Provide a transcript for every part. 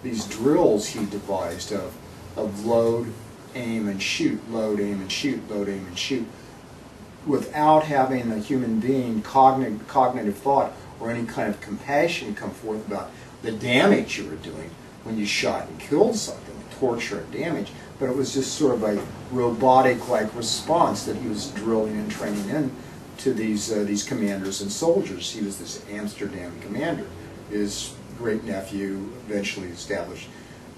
these drills he devised of load, aim, and shoot, load, aim, and shoot, load, aim, and shoot, without having a human being cognitive thought or any kind of compassion come forth about the damage you were doing when you shot and killed something, torture and damage. But it was just sort of a robotic-like response that he was drilling and training in to these commanders and soldiers. He was this Amsterdam commander. His great-nephew eventually established,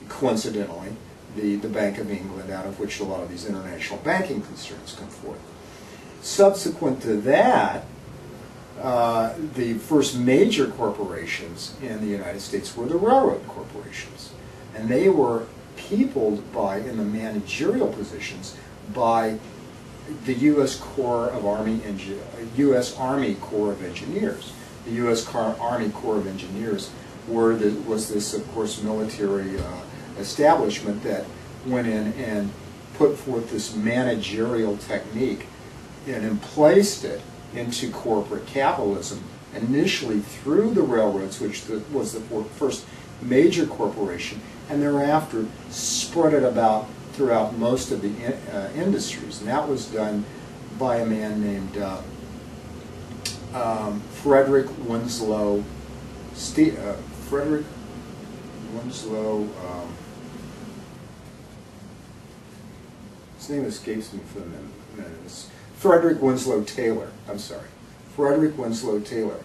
coincidentally, the Bank of England, out of which a lot of these international banking concerns come forth. Subsequent to that, the first major corporations in the United States were the railroad corporations. And they were peopled by, in the managerial positions, by the U.S. U.S. Army Corps of Engineers. The U.S. Army Corps of Engineers was this, of course, military establishment that went in and put forth this managerial technique and emplaced it into corporate capitalism, initially through the railroads, which was the first major corporation, and thereafter spread it about throughout most of the industries. And that was done by a man named Frederick Winslow. His name escapes me for a minute. Frederick Winslow Taylor. I'm sorry, Frederick Winslow Taylor,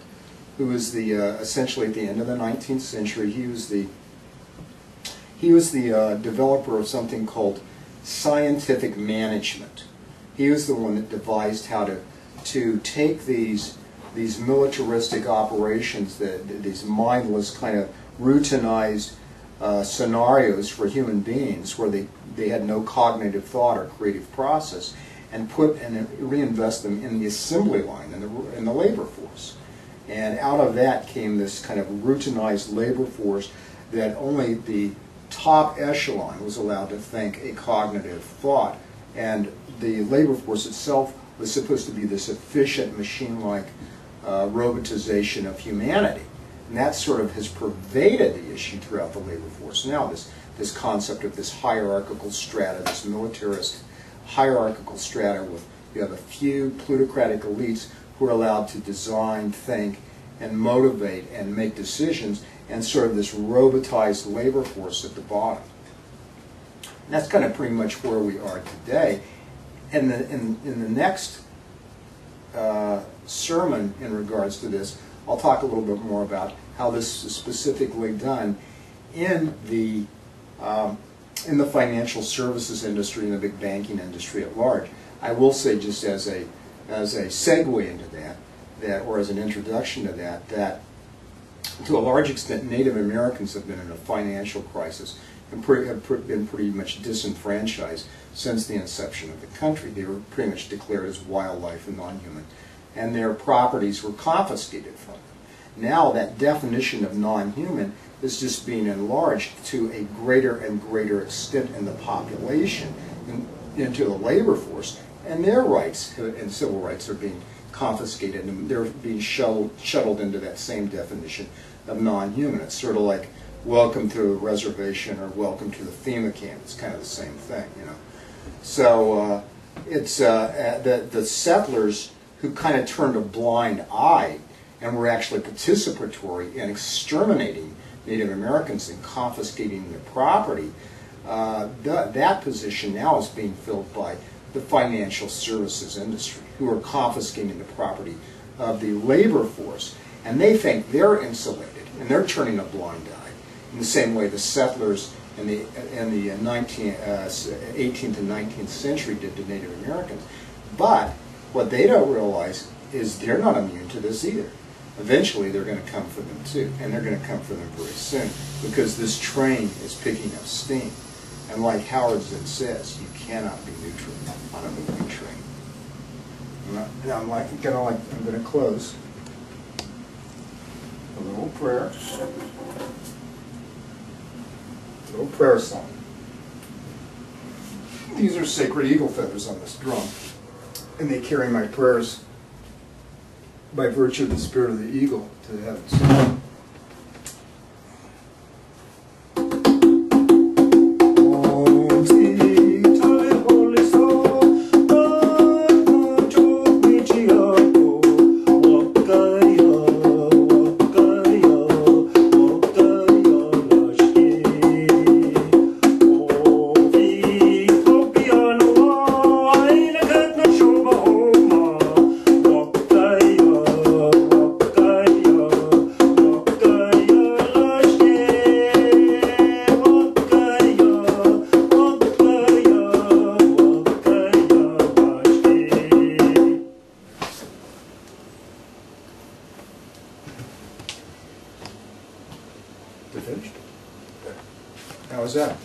who was the essentially at the end of the 19th century. He was the developer of something called scientific management. He was the one that devised how to take these militaristic operations, these mindless kind of routinized scenarios for human beings where they had no cognitive thought or creative process, and reinvest them in the assembly line, in the labor force. And out of that came this kind of routinized labor force that only the top echelon was allowed to think a cognitive thought. And the labor force itself was supposed to be this efficient, machine-like robotization of humanity. And that sort of has pervaded the issue throughout the labor force. Now this concept of this hierarchical strata, this militarist hierarchical strata, with you have a few plutocratic elites who are allowed to design, think, and motivate and make decisions, and sort of this robotized labor force at the bottom. And that's kind of pretty much where we are today. And in the next sermon in regards to this, I'll talk a little bit more about how this is specifically done in the financial services industry and the big banking industry at large. I will say, just as a segue into that, or as an introduction to that to a large extent Native Americans have been in a financial crisis and have been pretty much disenfranchised since the inception of the country. They were pretty much declared as wildlife and non-human, and their properties were confiscated from them. Now that definition of non-human is just being enlarged to a greater and greater extent in the population, into the labor force, and their rights and civil rights are being confiscated, and they're being shuttled into that same definition of non-human. It's sort of like welcome to a reservation or welcome to the FEMA camp. It's kind of the same thing, you know. So it's the settlers who kind of turned a blind eye and were actually participatory in exterminating Native Americans and confiscating their property. That position now is being filled by the financial services industry, who are confiscating the property of the labor force, and they think they're insulated, and they're turning a blind eye in the same way the settlers in the 18th and 19th century did to Native Americans. But what they don't realize is they're not immune to this either. Eventually they're going to come for them too, and they're going to come for them very soon, because this train is picking up steam. And like Howard Zinn says, you cannot be neutral on a moving train. I'm going to close a little prayer, a little prayer song. These are sacred eagle feathers on this drum, and they carry my prayers by virtue of the spirit of the eagle to the heavens. How's that?